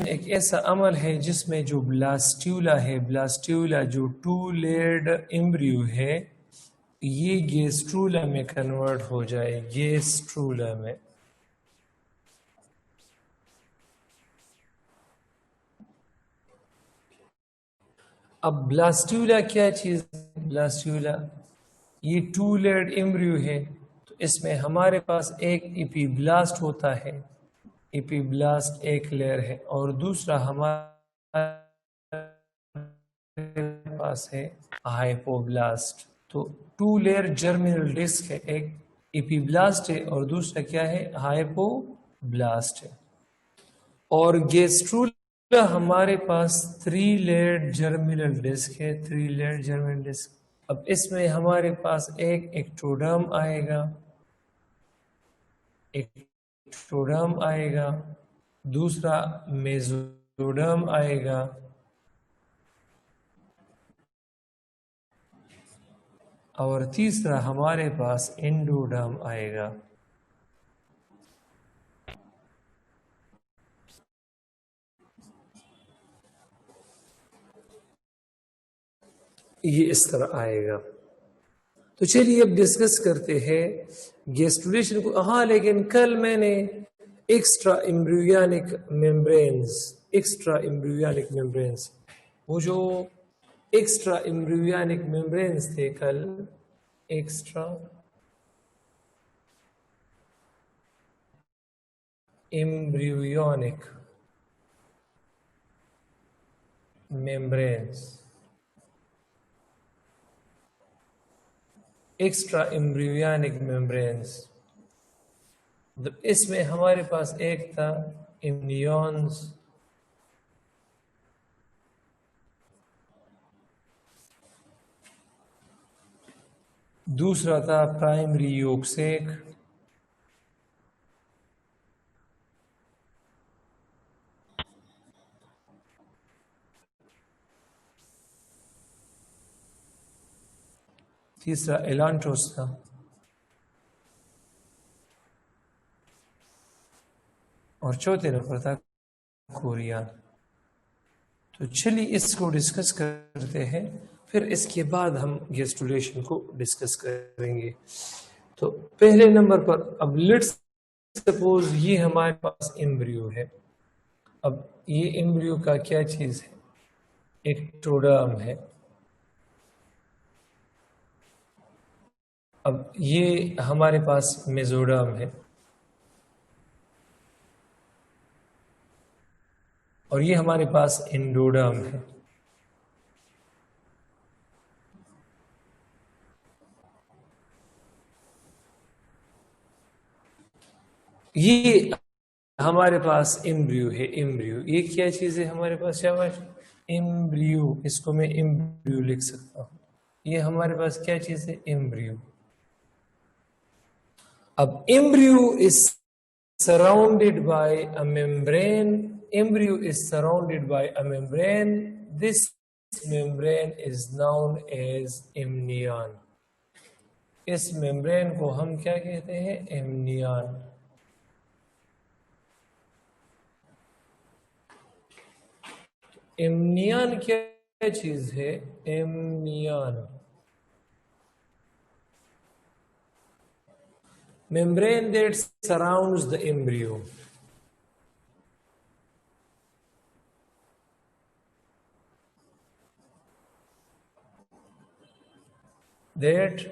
एक ऐसा अमल है जिसमें जो ब्लास्ट्यूला है, ब्लास्ट्यूला जो 2 लेयर्ड एम्ब्रियो है, ये गेस्ट्रूला में कन्वर्ट हो जाए, गेस्ट्रूला में। अब ब्लास्ट्यूला क्या चीज है? ब्लास्ट्यूला ये 2 लेयर्ड एम्ब्रियो है, तो इसमें हमारे पास एक इपीब्लास्ट होता है, इपीब्लास्ट एक लेयर है, और दूसरा हमारे पास है हाइपोब्लास्ट। तो 2 लेयर जर्मिनल डिस्क है, एक इपीब्लास्ट है और दूसरा क्या है, हाइपोब्लास्ट है। और गेस्ट्रूला हमारे पास 3 लेयर जर्मिनल डिस्क है, 3 लेयर जर्मिनल डिस्क। अब इसमें हमारे पास एक एक्टोडर्म आएगा, एक्टोडर्म आएगा, दूसरा मेसोडर्म आएगा, और तीसरा हमारे पास एंडोडर्म आएगा। ये इस तरह आएगा। तो चलिए अब डिस्कस करते हैं गेस्टुलेशन को। हाँ, लेकिन कल मैंने एक्स्ट्रा एम्ब्रियोनिक मेम्ब्रेन्स, वो जो एक्स्ट्रा एम्ब्रियोनिक मेम्ब्रेन्स थे कल, extra embryonic membranes, extra embryonic membranes, इसमें हमारे पास एक था इम्नियॉन्स, दूसरा था प्राइमरी योगसेक, तीसरा एलांट्रोस था, और चौथे नंबर था कोरियन। तो चलिए इसको डिस्कस करते हैं, फिर इसके बाद हम गेस्टुलेशन को डिस्कस करेंगे। तो पहले नंबर पर, अब लेट्स सपोज ये हमारे पास एम्ब्रियो है। अब ये एम्ब्रियो का क्या चीज है, एक्टोडर्म है। अब ये हमारे पास मेसोडर्म है, और ये हमारे पास एंडोडर्म है। ये हमारे पास एम्ब्रियो है, एम्ब्रियो ये क्या चीज है हमारे पास, शाबाश, एम्ब्रियो, इसको मैं एम्ब्रियो लिख सकता हूं। ये हमारे पास क्या चीज है, एम्ब्रियो। अब embryo is surrounded by a membrane. Embryo is surrounded by a membrane. This membrane is known as amnion. इस मेम्ब्रेन को हम क्या कहते हैं, एमनियन। एमनियन क्या चीज है, amnion membrane that surrounds the embryo. That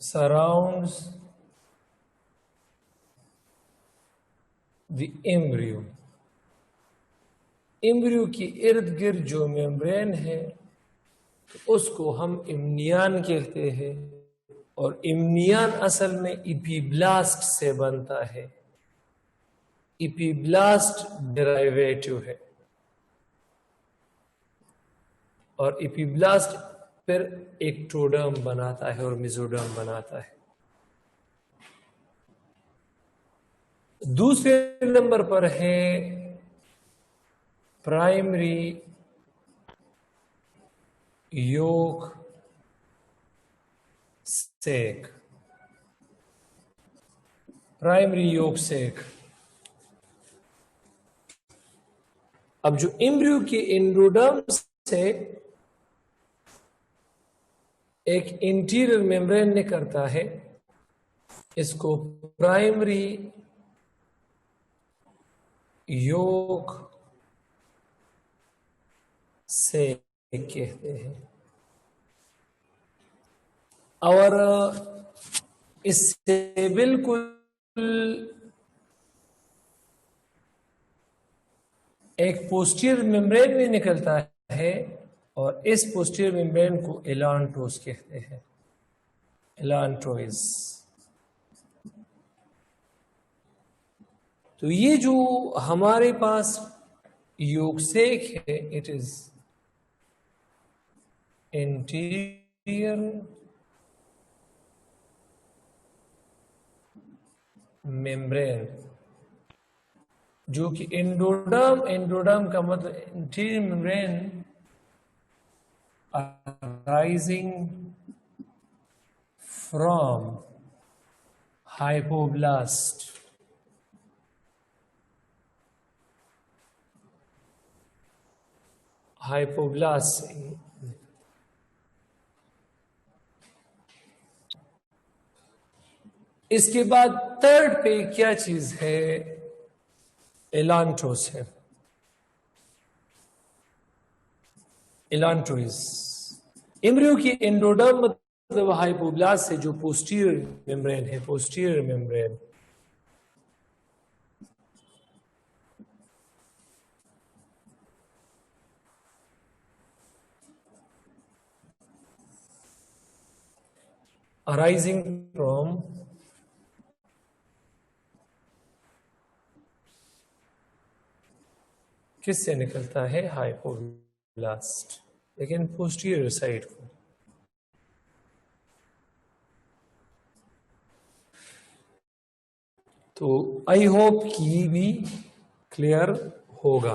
surrounds the embryo. Embryo की इर्द गिर्द जो मेम्ब्रेन है, तो उसको हम इम्नियन कहते हैं, और इम्नियन असल में इपीब्लास्ट से बनता है। इपीब्लास्ट डेरिवेटिव है, और इपीब्लास्ट फिर एक्टोडर्म बनाता है और मेसोडर्म बनाता है। दूसरे नंबर पर है प्राइमरी योग सेक, प्राइमरी योग सेक। अब जो एम्ब्रियो के एंडोडर्म से एक इंटीरियर मेम्ब्रेन ने करता है, इसको प्राइमरी योग से कहते हैं। और इससे बिल्कुल एक पोस्टीरियर मेम्ब्रेन भी निकलता है और इस पोस्टीरियर मेम्ब्रेन को एलांट्रोस कहते हैं, एलांट्रोइस। तो ये जो हमारे पास योगसेक है, इट इज इंटीरियर मेम्ब्रेन, जो कि एंडोडर्म का मतलब interior membrane arising from hypoblast, hypoblast. इसके बाद थर्ड पे क्या चीज है? एलांट्रोस है, एलांट्रोइस। एम्ब्रियो की एंडोडर्म मतलब हाइपोब्लास्ट से जो पोस्टीरियर मेम्ब्रेन है, पोस्टीरियर मेम्ब्रेन। अराइजिंग फ्रॉम किससे निकलता है? हाइपोब्लास्ट, लेकिन पोस्टीरियर साइड को। तो आई होप कि ये भी क्लियर होगा।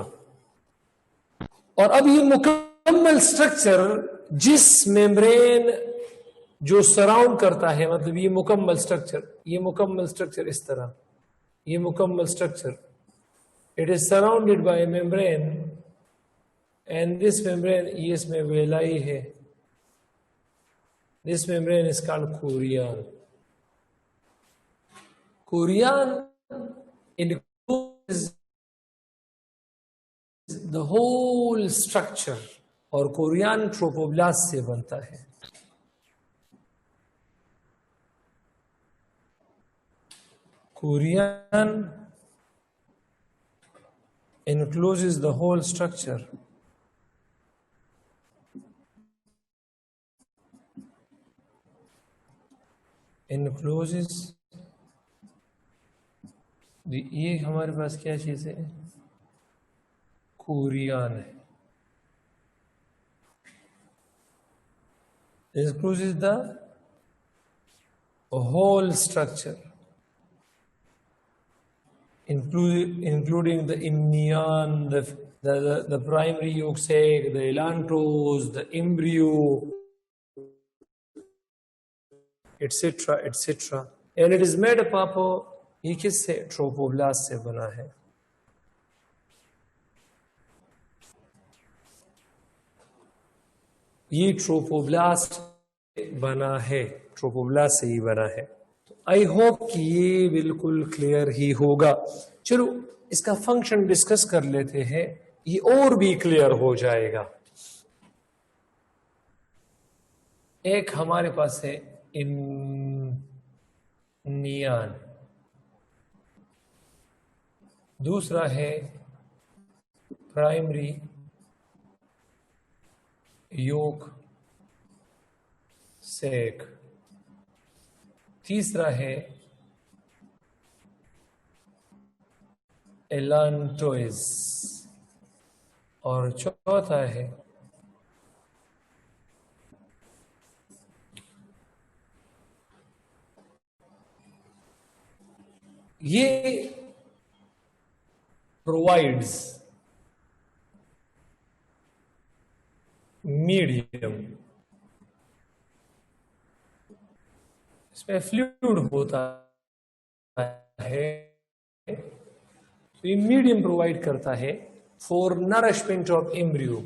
और अब ये मुकम्मल स्ट्रक्चर जिस मेम्ब्रेन जो सराउंड करता है, मतलब ये मुकम्मल स्ट्रक्चर इस तरह, ये मुकम्मल structure, it is surrounded by membrane and this membrane, ये इसमें वेलाई है, this membrane is called Korean. Korean includes the whole structure और कोरियन ट्रोपोब्लास्ट से बनता है। Korean encloses the whole structure encloses ये हमारे पास क्या चीज है? कोरियन है। encloses the whole structure including the imnion, the primary yolk sac, the elantrose, the embryo, etc., etc. And it is made up of, ये किससे? ट्रोपोब्लास्ट से बना है। ये ट्रोपोब्लास्ट बना है, ट्रोपोब्लास्ट से ही बना है। आई होप कि ये बिल्कुल क्लियर ही होगा। चलो इसका फंक्शन डिस्कस कर लेते हैं, ये और भी क्लियर हो जाएगा। एक हमारे पास है इम्नियन, दूसरा है प्राइमरी योक सेक, तीसरा है एलांट्रोइस और चौथा है ये provides मीडियम, इसमें फ्लूइड होता है, तो ये मीडियम प्रोवाइड करता है for nourishment of embryo.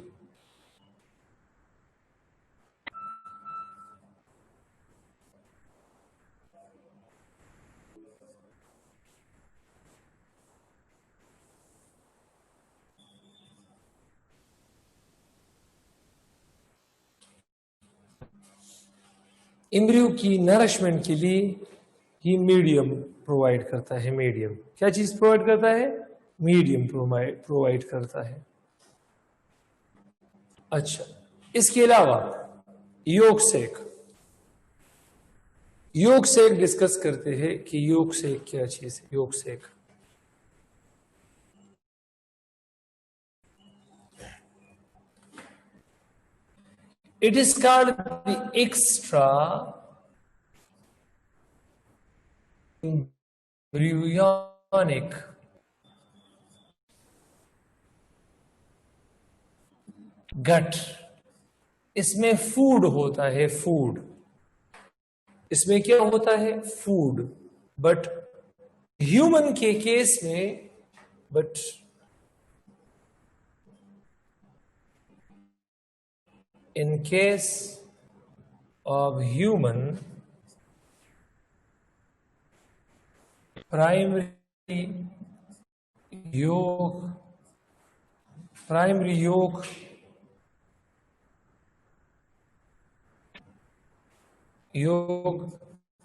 Embryo की नरिशमेंट के लिए ही मीडियम प्रोवाइड करता है। मीडियम क्या चीज प्रोवाइड करता है? मीडियम प्रोवाइड करता है। अच्छा, इसके अलावा योग सेक डिस्कस करते हैं कि योग सेक क्या चीज है। योग सेक it is called the extra embryonic गट। इसमें फूड होता है, फूड। इसमें क्या होता है? फूड। बट ह्यूमन के केस में, in case of human, primary yolk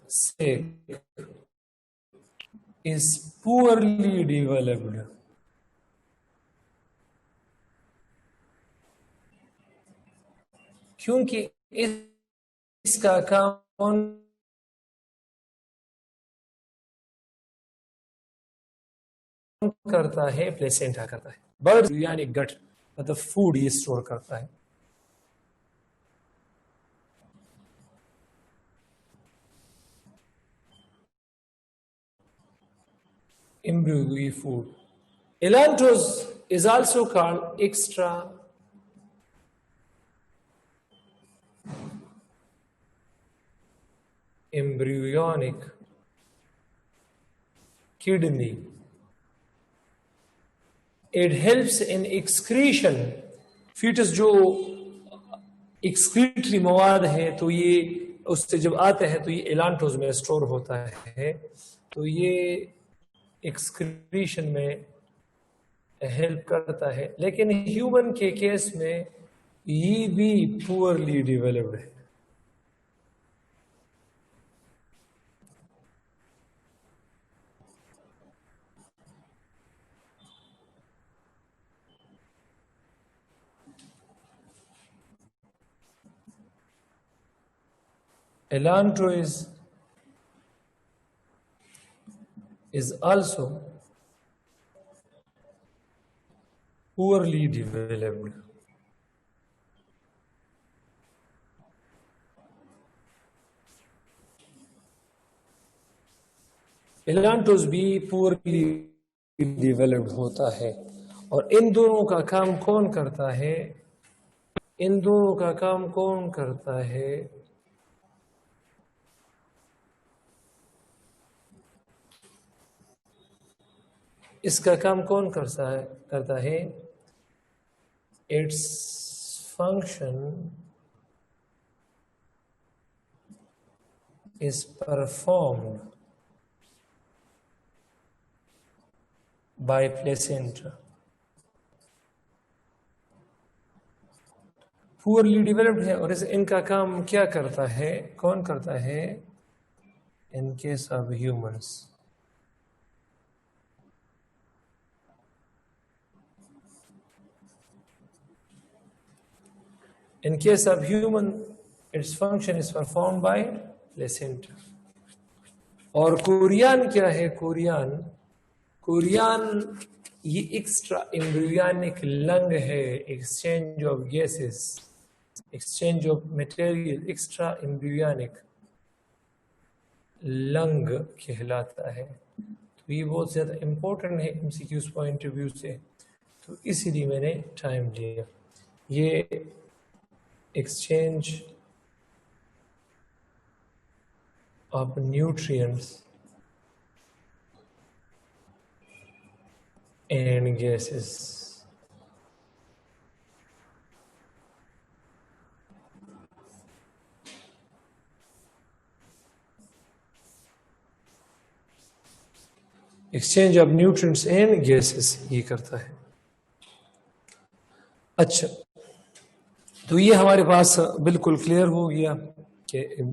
sac is poorly developed. क्योंकि इसका काम करता है, प्लेसेंटा करता है। बर्ड यानी गट, मतलब फूड ये स्टोर करता है। Embryo food. Elanthus is also called extra embryonic kidney. It helps in excretion. Foetus जो एक्सक्रीटरी मवाद है, तो ये उससे जब आते हैं तो ये एलांटोज में स्टोर होता है, तो ये एक्सक्रीशन में हेल्प करता है। लेकिन ह्यूमन के केस में ये भी पुअरली डेवलप्ड है। Elantrois is also poorly developed. एलांटोस भी poorly developed होता है। और इन दोनों का काम कौन करता है? इन दोनों का काम कौन करता है? इसका काम कौन करता है? Its function is performed by placenta. Poorly developed है और इनका काम क्या करता है? कौन करता है? In case of humans, in case of human, its function is performed by placenta. और कोरियन क्या है? कोरियन ये एक्स्ट्रा एम्ब्रियोनिक लंग है, exchange of gases, exchange of material, extra embryonic lung कहलाता है। तो ये बहुत ज़्यादा इम्पोर्टेंट है एमसीक्यूज पॉइंट ऑफ व्यू से, तो इसीलिए मैंने टाइम लिया। ये exchange of nutrients and gases exchange of nutrients in gases ये करता है। अच्छा, तो ये हमारे पास बिल्कुल क्लियर हो गया कि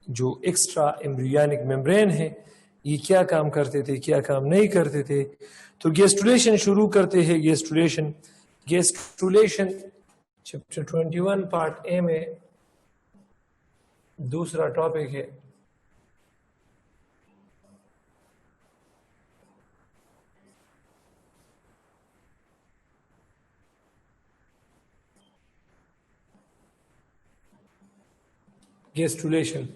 जो एक्स्ट्रा एम्ब्रियोनिक मेम्ब्रेन है ये क्या काम करते थे, क्या काम नहीं करते थे। तो गेस्टुलेशन शुरू करते हैं। गेस्टुलेशन चैप्टर 21 पार्ट ए में दूसरा टॉपिक है। गेस्टुलेशन।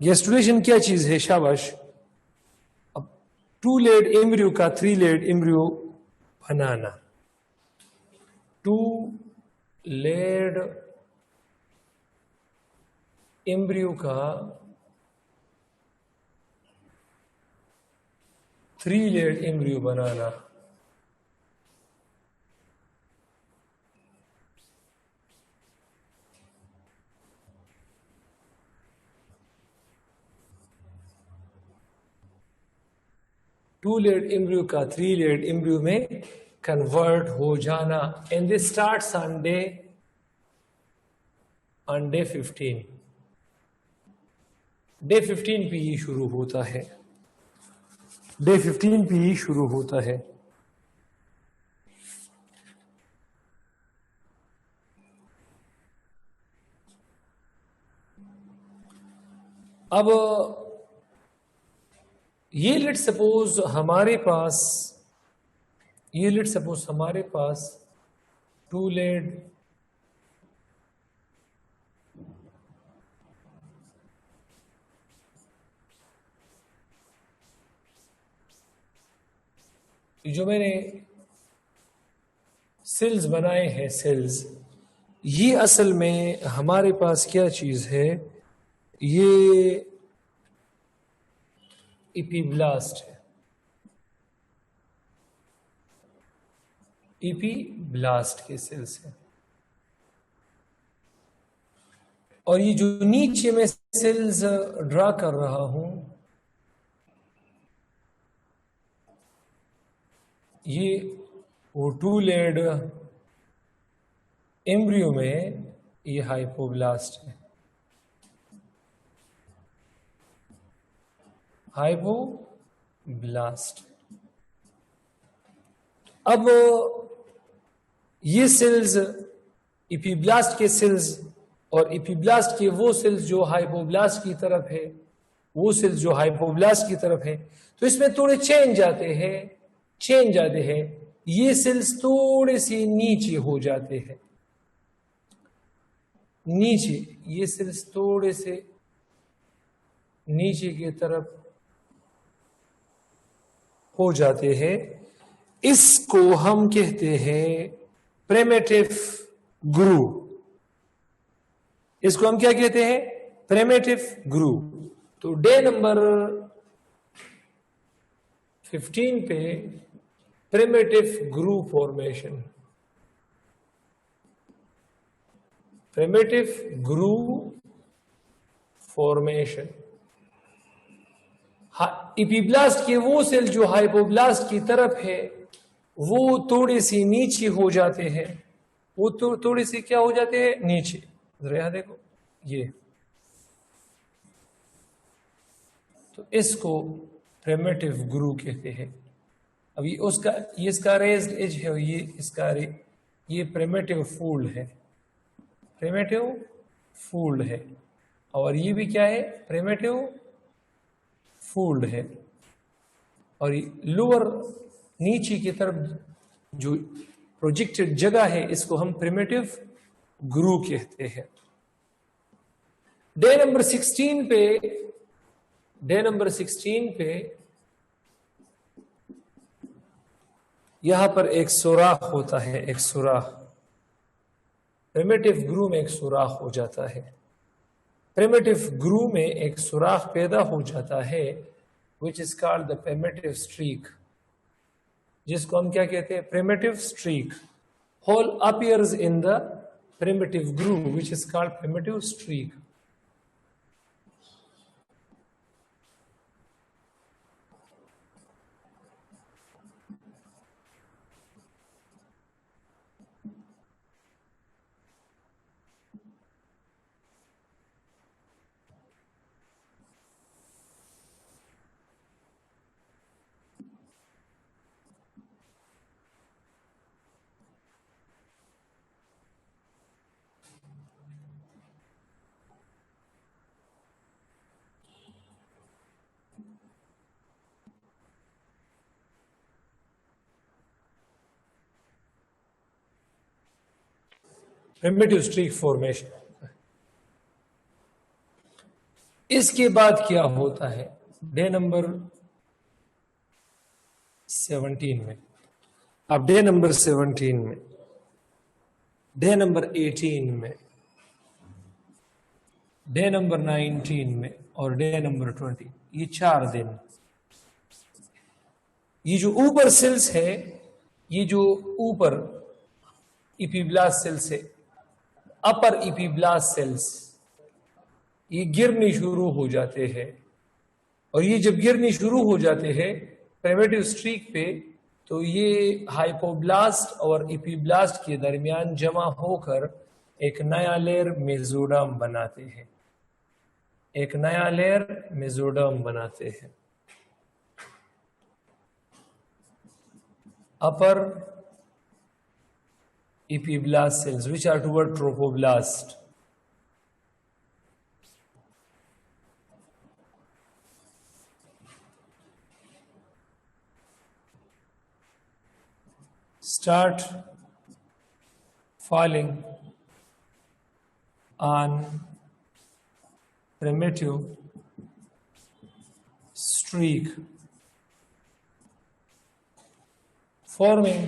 गेस्टुलेशन क्या चीज है? शाबाश। अब 2 लेड एम्ब्रियो का 3 लेड एम्ब्रियो बनाना। 2 लेड एम्ब्रियो का 3 लेड एम्ब्रियो बनाना। टू लेड एम्ब्रियो का 3 लेड एम्ब्रियो में कन्वर्ट हो जाना। And this starts on day 15। Day 15 पे ही शुरू होता है। डे 15 पे ही शुरू होता है। अब ये लेट सपोज हमारे पास 2 लेड जो मैंने सेल्स बनाए हैं, सेल्स, ये असल में हमारे पास क्या चीज है? ये इपीब्लास्ट है। इपीब्लास्ट के सेल्स है। और ये जो नीचे में सेल्स ड्रा कर रहा हूं, ये वो 2 लेड एम्ब्रियो में ये हाइपोब्लास्ट है। हाइपोब्लास्ट। अब ये सेल्स इपीब्लास्ट के सेल्स और इपीब्लास्ट के वो सेल्स जो हाइपोब्लास्ट की तरफ है, वो सेल्स जो हाइपोब्लास्ट की तरफ है, तो इसमें थोड़े चेंज आते हैं। ये सेल्स थोड़े से नीचे हो जाते हैं। ये सेल्स थोड़े से नीचे की तरफ हो जाते हैं। इसको हम कहते हैं प्रिमिटिव ग्रूव। इसको हम क्या कहते हैं? Primitive groove. तो डे नंबर 15 पे primitive groove formation. Primitive groove formation. Epiblast के वो सेल जो हाइपोब्लास्ट की तरफ है, वो थोड़े से नीचे हो जाते हैं। वो थोड़े से क्या हो जाते हैं? नीचे। जरा यहां देखो, ये तो इसको प्रिमिटिव ग्रूव कहते हैं। अब ये इसका रेज्ड एज है, ये प्रिमिटिव फोल्ड है। प्रिमिटिव फोल्ड है। और ये भी क्या है? प्रिमिटिव फोल्ड है। और लोअर नीचे की तरफ जो प्रोजेक्टेड जगह है, इसको हम प्रिमिटिव ग्रूव कहते हैं। डे नंबर 16 पे यहां पर एक सुराख होता है। एक सुराख प्रिमिटिव ग्रूव में एक सुराख हो जाता है। प्रिमिटिव ग्रूव में एक सुराख पैदा हो जाता है, which is called the primitive streak, जिसको हम क्या कहते हैं? Primitive streak. Hole appears in the primitive groove, which is called primitive streak. Primitive streak formation. इसके बाद क्या होता है डे नंबर 17 में? अब डे नंबर 17 में, डे नंबर 18 में, डे नंबर 19 में और डे नंबर 20, ये 4 दिन, ये जो ऊपर सेल्स है, ये जो ऊपर इपीब्लास्ट सेल्स है, अपर इपीब्लास्ट सेल्स, ये गिरने शुरू हो जाते हैं। और ये जब गिरने शुरू हो जाते हैं प्रिमिटिव स्ट्रीक पे, तो ये हाइपोब्लास्ट और इपीब्लास्ट के दरमियान जमा होकर एक नया लेयर मेसोडर्म बनाते हैं, एक नया लेयर मेसोडर्म बनाते हैं। अपर epiblast cells which are toward trophoblast. Start falling on primitive streak, forming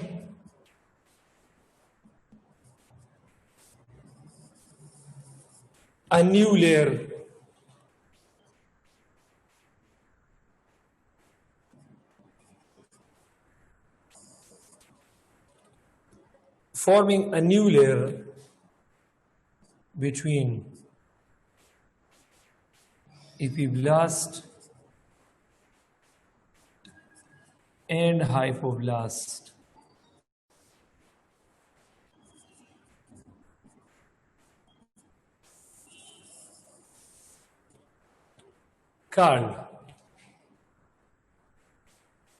a new layer between epiblast and hypoblast. Called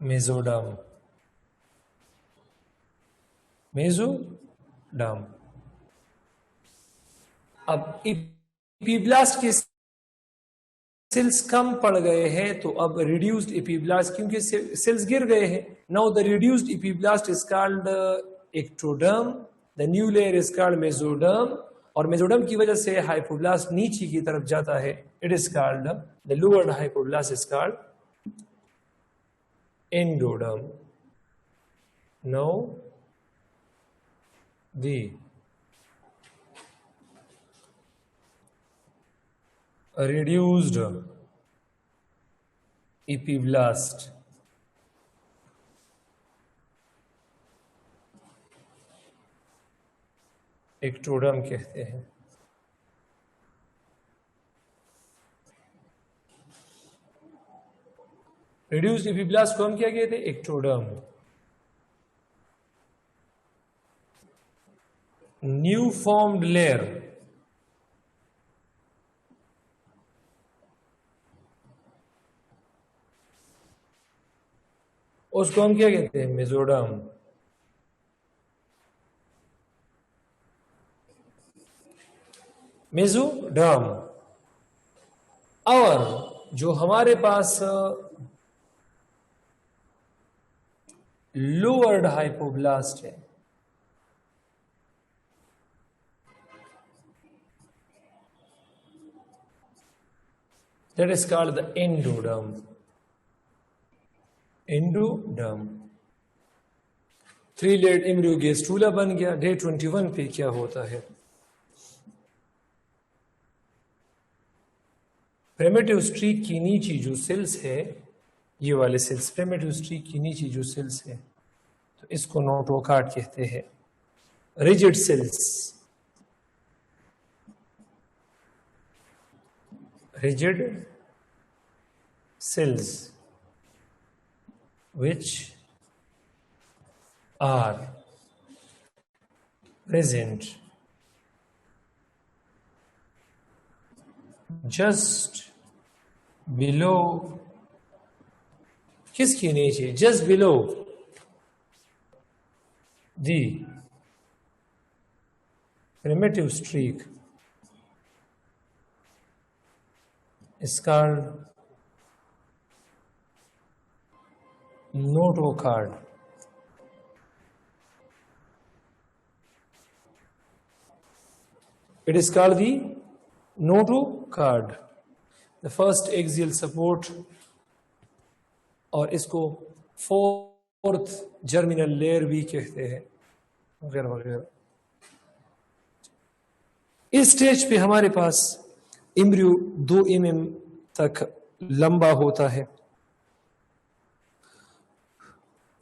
mesoderm. Mesoderm. अब इपीब्लास्ट के सेल्स कम पड़ गए हैं, तो अब रिड्यूस्ड इपीब्लास्ट, क्योंकि सेल्स गिर गए हैं, now the reduced epiblast is called ectoderm, the new layer is called mesoderm, और मेसोडर्म की वजह से हाइपोब्लास्ट नीचे की तरफ जाता है, it is called the lower hypoblast is called endoderm. Now the reduced epiblast ectoderm कहते हैं। रिड्यूस्ड एपिब्लास्ट को हम क्या कहते हैं? एक्टोडर्म। न्यू फॉर्म्ड लेयर उसको हम क्या कहते हैं? मेसोडर्म। मेसोडर्म। और जो हमारे पास लोअर्ड हाइपोब्लास्ट है, that is called the endoderm. Endoderm। 3-layered embryo gastrula बन गया। डे 21 पे क्या होता है? प्रिमिटिव स्ट्रीक की नीचे जो सेल्स है, ये वाले सेल्स, प्रिमिटिव स्ट्रीक की नीचे जो सेल्स है, तो इसको नोटोकार्ड कहते हैं। Rigid cells, rigid cells which are present just below, किसके नीचे? just below the primitive streak is called notocard. It is called the notochord, the first axial support, और इसको फोर्थ जर्मिनल लेयर भी कहते हैं, वगैरह वगैरह। इस स्टेज पे हमारे पास एम्ब्रियो 2 mm तक लंबा होता है।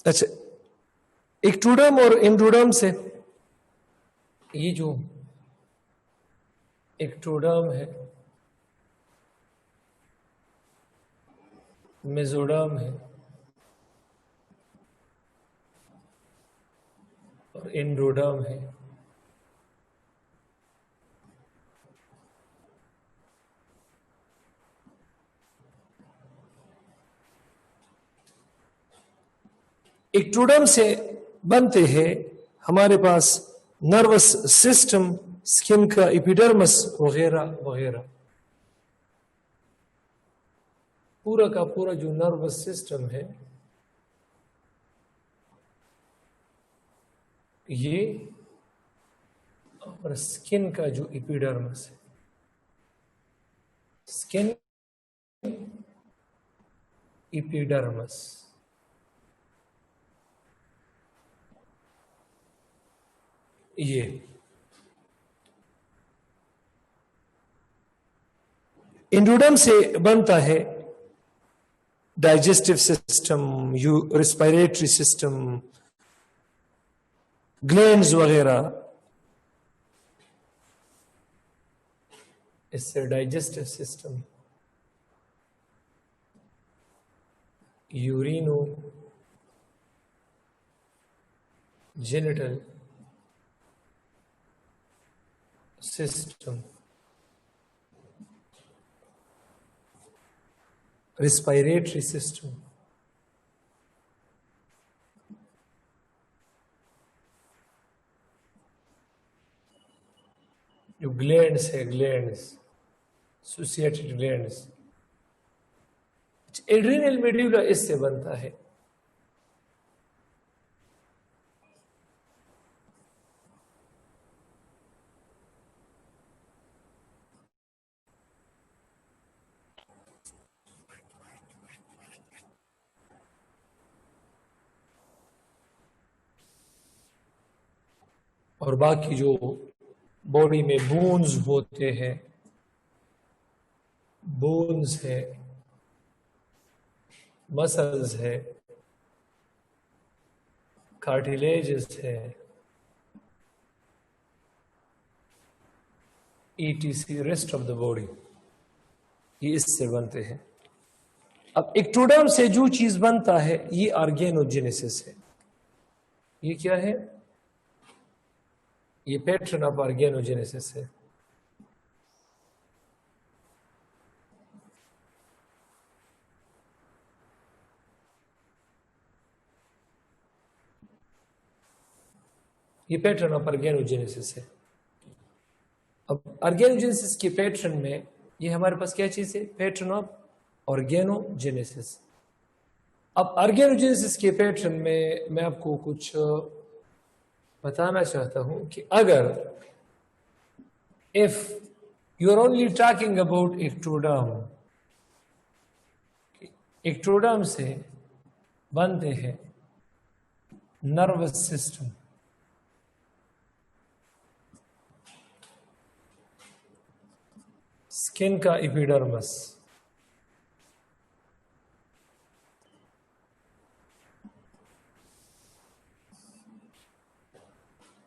अच्छा, एक्टोडर्म और एंडोडर्म से, ये जो एक्टोडर्म है, मेसोडर्म है और एंडोडर्म है, एक्टोडर्म से बनते हैं हमारे पास नर्वस सिस्टम, स्किन का एपिडर्मिस वगैरह वगैरह। पूरा का पूरा जो नर्वस सिस्टम है ये, और स्किन का जो एपिडर्मिस है, स्किन एपिडर्मिस, ये एंडोडर्म से बनता है digestive system, respiratory system, glands वगैरह। इससे digestive system, urino genital system, respiratory system, जो ग्लैंड्स है, glands, associated glands, adrenal medulla इससे बनता है। और बाकी जो बॉडी में बोन्स होते हैं, बोन्स है, मसल्स है, कार्टिलेजेस है, ETC, rest of the body, ये इससे बनते हैं। अब एक्टोडर्म से जो चीज बनता है ये ऑर्गेनोजेनेसिस है। ये क्या है? ये पैटर्न ऑफ ऑर्गेनोजेनेसिस है। ये पैटर्न ऑफ ऑर्गेनोजेनेसिस है। अब ऑर्गेनोजेनेसिस के पैटर्न में ये हमारे पास क्या चीज है? Pattern of organogenesis. अब ऑर्गेनोजेनेसिस के पैटर्न में मैं आपको कुछ बताना चाहता हूं कि अगर if you are only talking about ectoderm, ectoderm से बनते हैं नर्वस सिस्टम, स्किन का एपिडर्मिस,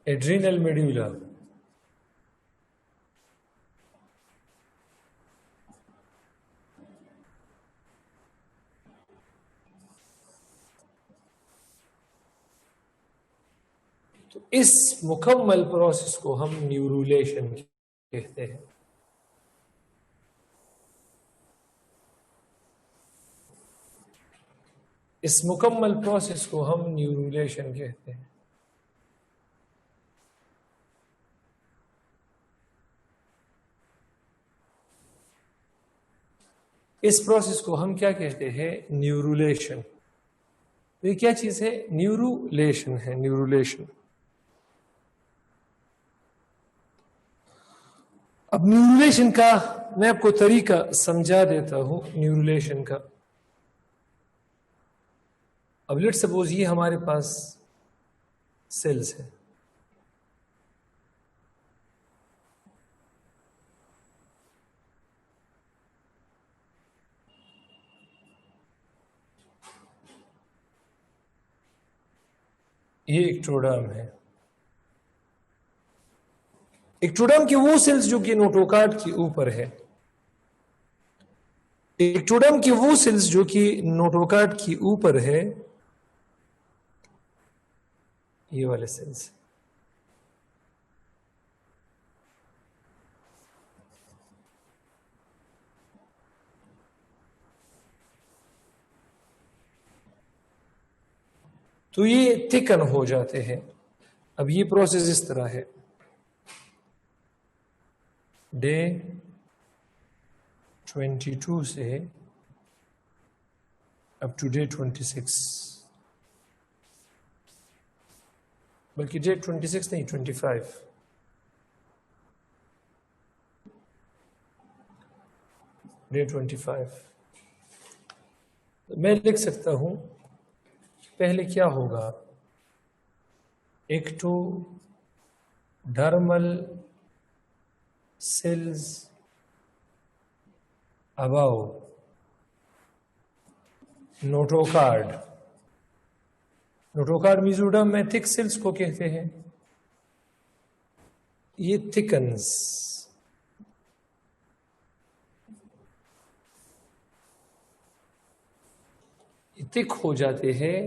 एड्रिनल मेड्यूला, तो इस मुकम्मल प्रोसेस को हम न्यूरुलेशन कहते हैं। इस मुकम्मल प्रोसेस को हम न्यूरुलेशन कहते हैं। इस प्रोसेस को हम क्या कहते हैं? न्यूरुलेशन। ये क्या चीज है? न्यूरुलेशन है, न्यूरुलेशन। अब न्यूरुलेशन का मैं आपको तरीका समझा देता हूं न्यूरुलेशन का। अब लेट्स सपोज ये हमारे पास सेल्स है, ये एक्टोडर्म है। एक्टोडर्म के वो सेल्स जो कि नोटोकार्ड के ऊपर है, एक्टोडर्म के वो सेल्स जो कि नोटोकार्ड के ऊपर है, ये वाले सेल्स। तो ये थिकन हो जाते हैं। अब ये प्रोसेस इस तरह है, डे 22 से अप टू डे 26, बल्कि डे 26 नहीं 25, डे 25। मैं लिख सकता हूं पहले क्या होगा, ectodermal sales above notochord. Notochord mesoderm में थिक सेल्स को कहते हैं। ये थिकन्स, थिक हो जाते हैं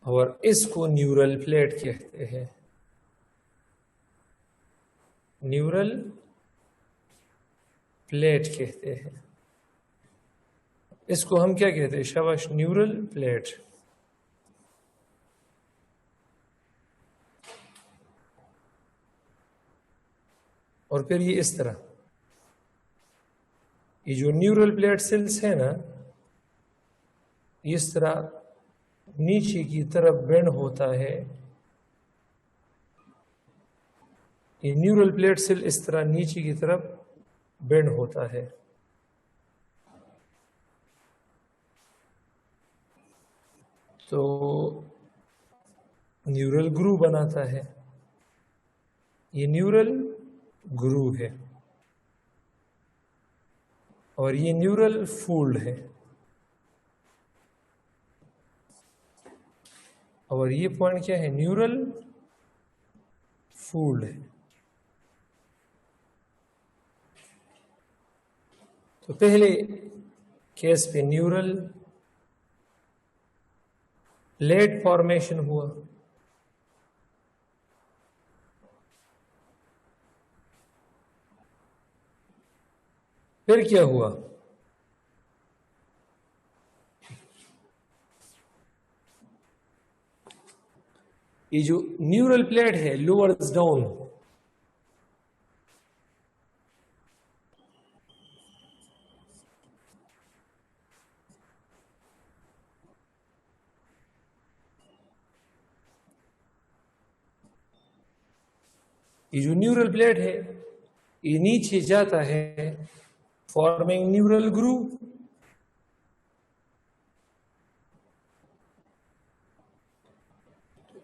और इसको न्यूरल प्लेट कहते हैं। न्यूरल प्लेट कहते हैं। इसको हम क्या कहते हैं, शाबाश, न्यूरल प्लेट। और फिर ये इस तरह, ये जो न्यूरल प्लेट सेल्स है ना, इस तरह नीचे की तरफ बेंड होता है। ये न्यूरल प्लेट सेल इस तरह नीचे की तरफ बेंड होता है। तो न्यूरल ग्रू बनाता है। ये न्यूरल ग्रू है और ये न्यूरल फोल्ड है और ये पॉइंट क्या है, न्यूरल फोल्ड है। तो पहले केस पे न्यूरल प्लेट फॉर्मेशन हुआ, फिर क्या हुआ, ये जो न्यूरल प्लेट है लोअर्स डाउन, ये जो न्यूरल प्लेट है ये नीचे जाता है forming neural groove.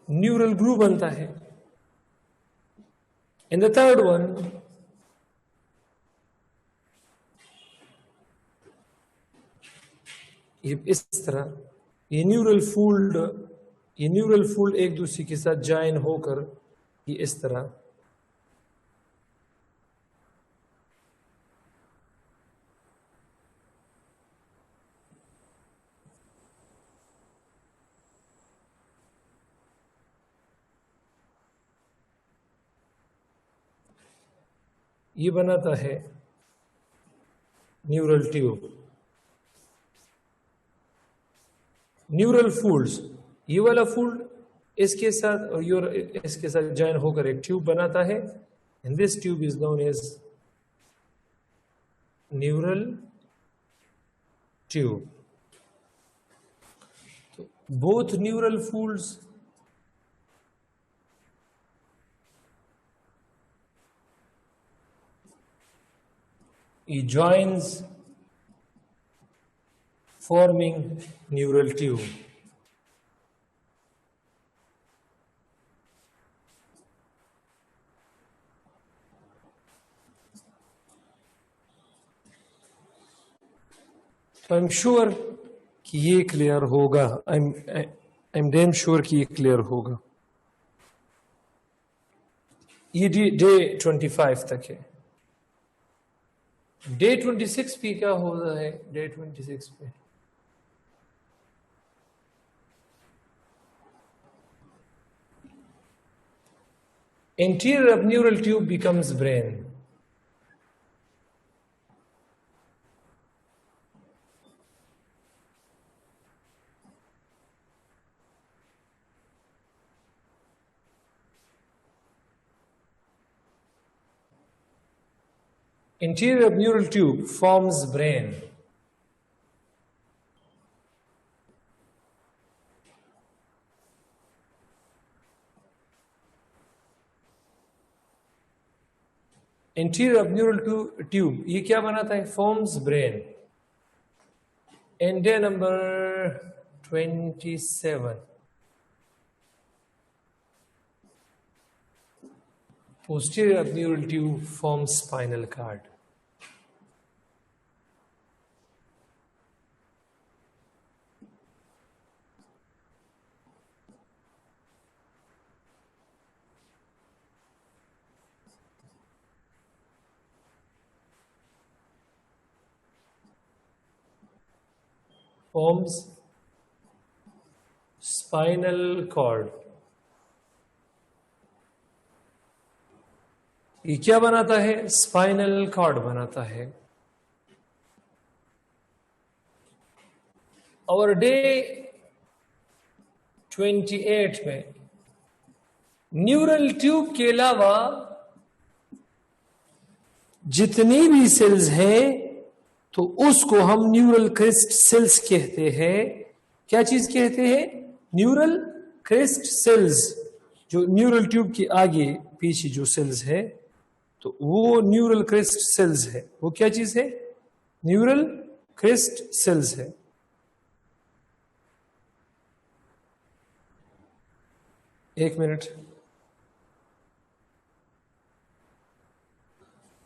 Neural groove बनता है। इन द थर्ड वन, ये इस तरह ये न्यूरल फोल्ड एक दूसरे के साथ ज्वाइन होकर ये इस तरह ये बनाता है न्यूरल ट्यूब। न्यूरल फोल्ड्स, ये वाला फोल्ड इसके साथ और इसके साथ ज्वाइन होकर एक ट्यूब बनाता है, and this tube is known as neural tube. तो both neural folds He joins forming neural tube. तो आई एम श्योर कि ये क्लियर होगा. आई एम डैम श्योर कि ये क्लियर होगा. ये डे 25 तक है. डे 26 पे क्या हो रहा है? डे 26 पे interior of neural tube becomes brain. Interior of neural tube forms brain. Interior of neural tube ये क्या बनाता है? Forms brain. And day number 27. Posterior of neural tube forms spinal cord. Forms spinal cord. ये क्या बनाता है? Spinal cord बनाता है. और डे 28 में न्यूरल ट्यूब के अलावा जितनी भी सेल्स हैं तो उसको हम न्यूरल क्रिस्ट सेल्स कहते हैं. क्या चीज कहते हैं? Neural crest cells. जो न्यूरल ट्यूब के आगे पीछे जो सेल्स है तो वो न्यूरल क्रिस्ट सेल्स है. वो क्या चीज है? न्यूरल क्रिस्ट सेल्स है. एक मिनट.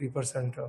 3%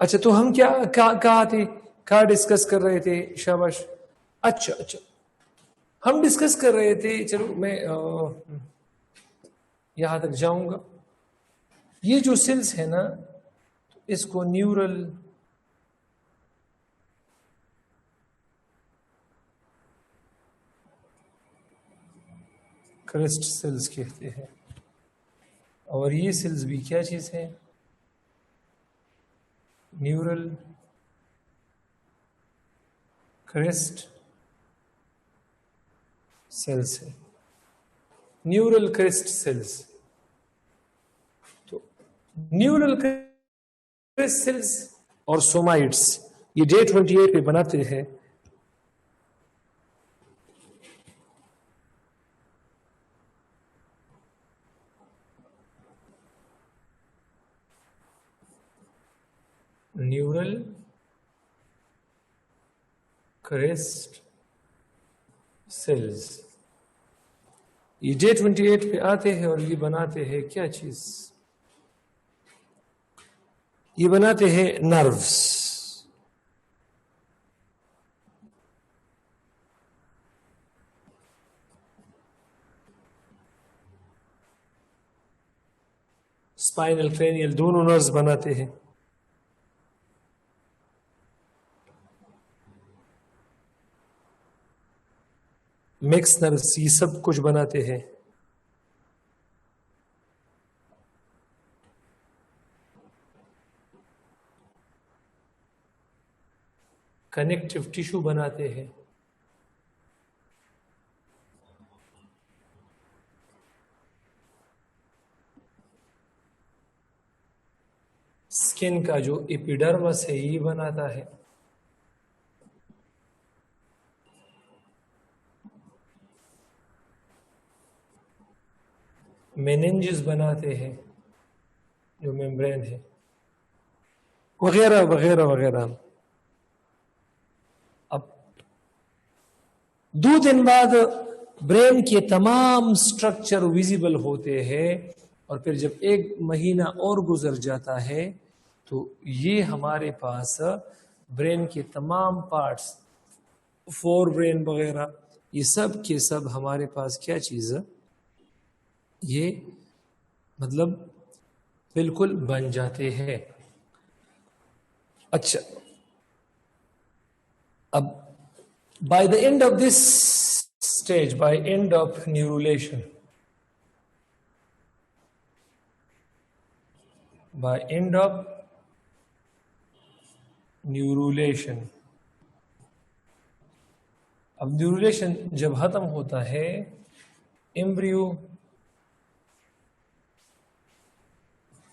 अच्छा तो हम कहा थे? क्या डिस्कस कर रहे थे? शाबाश. अच्छा हम डिस्कस कर रहे थे. चलो मैं यहां तक जाऊंगा. ये जो सेल्स है ना इसको न्यूरल क्रिस्ट सेल्स कहते हैं. और ये सेल्स भी क्या चीज है? न्यूरल क्रिस्ट सेल्स है. Neural crest cells. तो न्यूरल क्रिस्ट सेल्स और सोमाइट्स ये डे 28 पे बनाते हैं. न्यूरल क्रिस्ट सेल्स ये डे 28 पे आते हैं और ये बनाते हैं क्या चीज? ये बनाते हैं नर्व्स. स्पाइनल क्रेनियल दोनों नर्व्स बनाते हैं. मिक्स नर्व्स ये सब कुछ बनाते हैं. कनेक्टिव टिश्यू बनाते हैं। स्किन का जो एपिडर्मस है ये बनाता है। मेनिंजेस बनाते हैं जो मेम्ब्रेन है, वगैरह वगैरह वगैरह। अब 2 दिन बाद ब्रेन के तमाम स्ट्रक्चर विजिबल होते हैं, और फिर जब 1 महीना और गुजर जाता है तो ये हमारे पास ब्रेन के तमाम पार्ट्स, फोर ब्रेन वगैरह, ये सब के सब हमारे पास क्या चीज है, ये मतलब बिल्कुल बन जाते हैं। अच्छा, अब by the end of this stage, by end of neurulation, by end of neurulation, अब न्यूरुलेशन जब खत्म होता है, embryo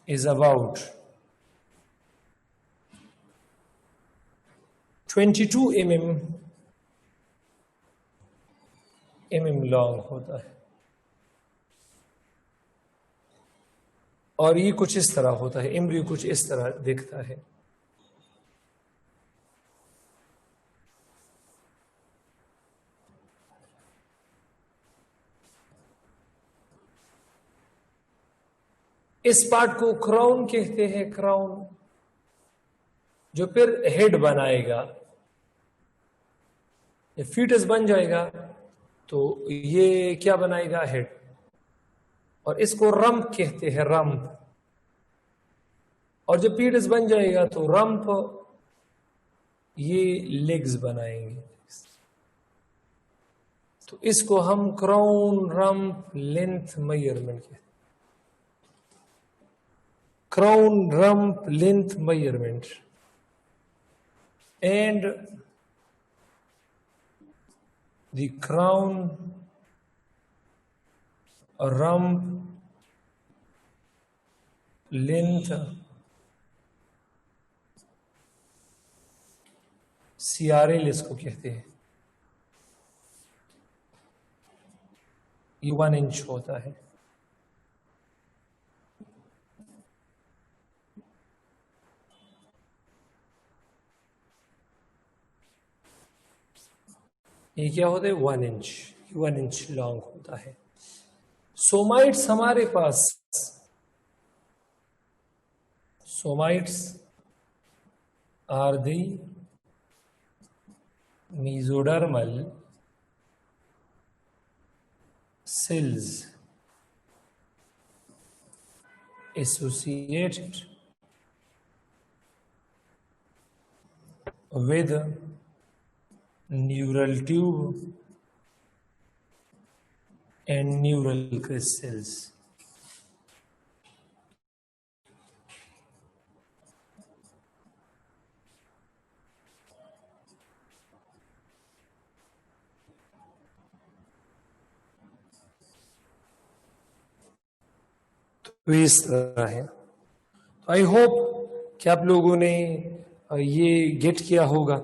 is about 22 mm long होता है, और ये कुछ इस तरह होता है। एम्ब्रियो कुछ इस तरह दिखता है। इस पार्ट को क्राउन कहते हैं, क्राउन, जो फिर हेड बनाएगा। फीटस बन जाएगा तो ये क्या बनाएगा, हेड। और इसको रंप कहते हैं, रंप। और जब फीटस बन जाएगा तो रंप ये लेग्स बनाएंगे। तो इसको हम क्राउन रंप लेंथ मेजरमेंट कहते हैं, crown rump length measurement. And the crown rump length CRL इसको कहते हैं, ये 1 इंच होता है। ये क्या होता है, 1 इंच, 1 इंच लॉन्ग होता है। सोमाइट्स हमारे पास, somites are the mesodermal cells associated with neural tube and neural crystals. तो इस तरह है। आई होप कि आप लोगों ने ये गेट किया होगा।